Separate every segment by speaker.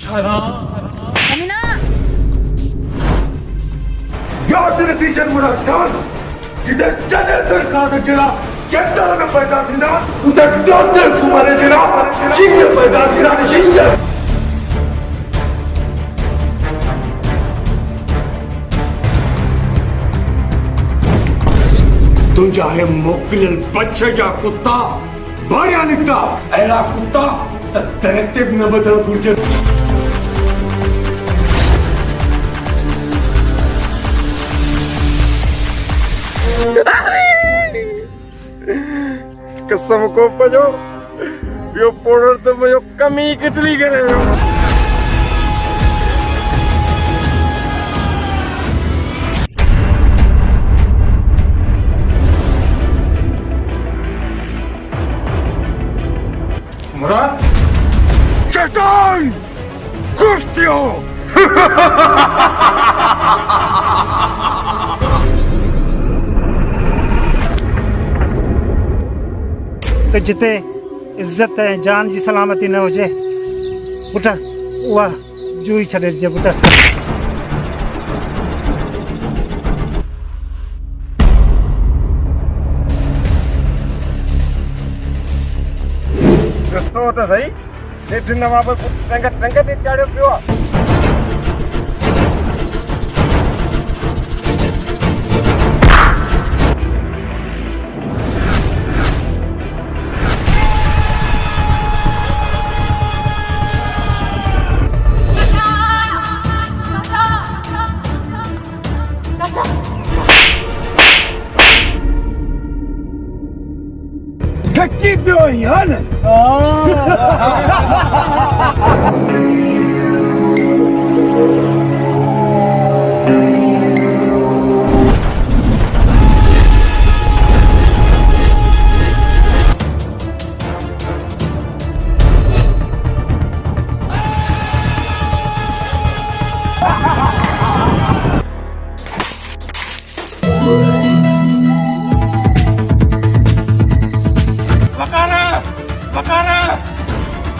Speaker 1: अमीना
Speaker 2: याद नतीजन मुराद खान इधर चले सरकार जरा चंदा न पैदा थी ना उधर डॉक्टर सुमारे जरा सिंह पैदा थी ना सिंह तुम चाहे मोकलन बच्चे जा कुत्ता बढ़िया निकता ऐला कुत्ता तरक्ते न बदल गुर्जर
Speaker 3: कसम को पजो यो पोडर तो मयो कमी कितनी करे हो
Speaker 2: मुराद शैतान कुश्तियों
Speaker 4: तो जिते इज्जत है जान जी सलामती न हुजे पुट उहा जूई छॾे ॾिजे पुट
Speaker 3: रस्तो तो सही सेठ नवा पर टंग ते चाड़ियो पियो आहे
Speaker 2: ठक्की पियो यार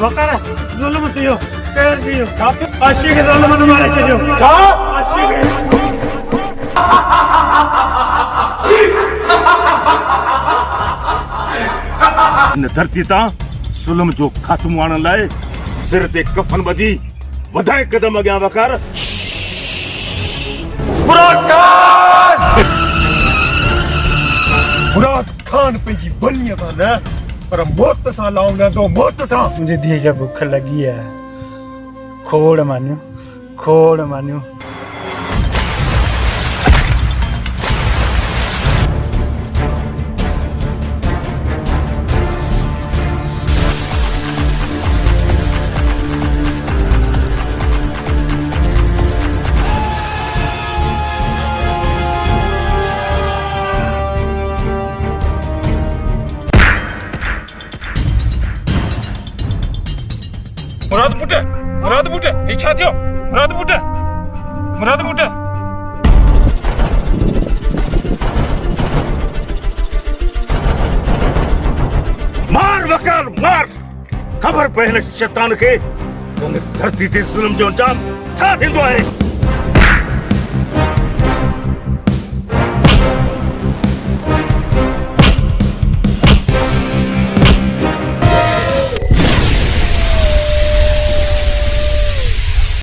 Speaker 4: वकार ज़ुल्म थियो कहर थियो आशिक़ ज़ुल्म न मारे छॾियो
Speaker 2: छा
Speaker 5: इन धरती तां ज़ुल्म जो ख़ात्मो आणण लाइ सिर ते कफ़न ॿधी वधाए क़दम अॻियां वकार
Speaker 2: मुराद खान पंहिंजी बनीअ सां न पर मौत सां लाऊं तो मौत सां
Speaker 4: मुंहिंजी धीअ खे बुख लॻी आहे खोड़ मानियो
Speaker 2: मुराद पुट हे छा थियो मुराद पुट
Speaker 5: मार वकार मार ख़बर पए हिन शैतान खे धरती ते ज़ुल्म जो अंजाम छा थींदो आहे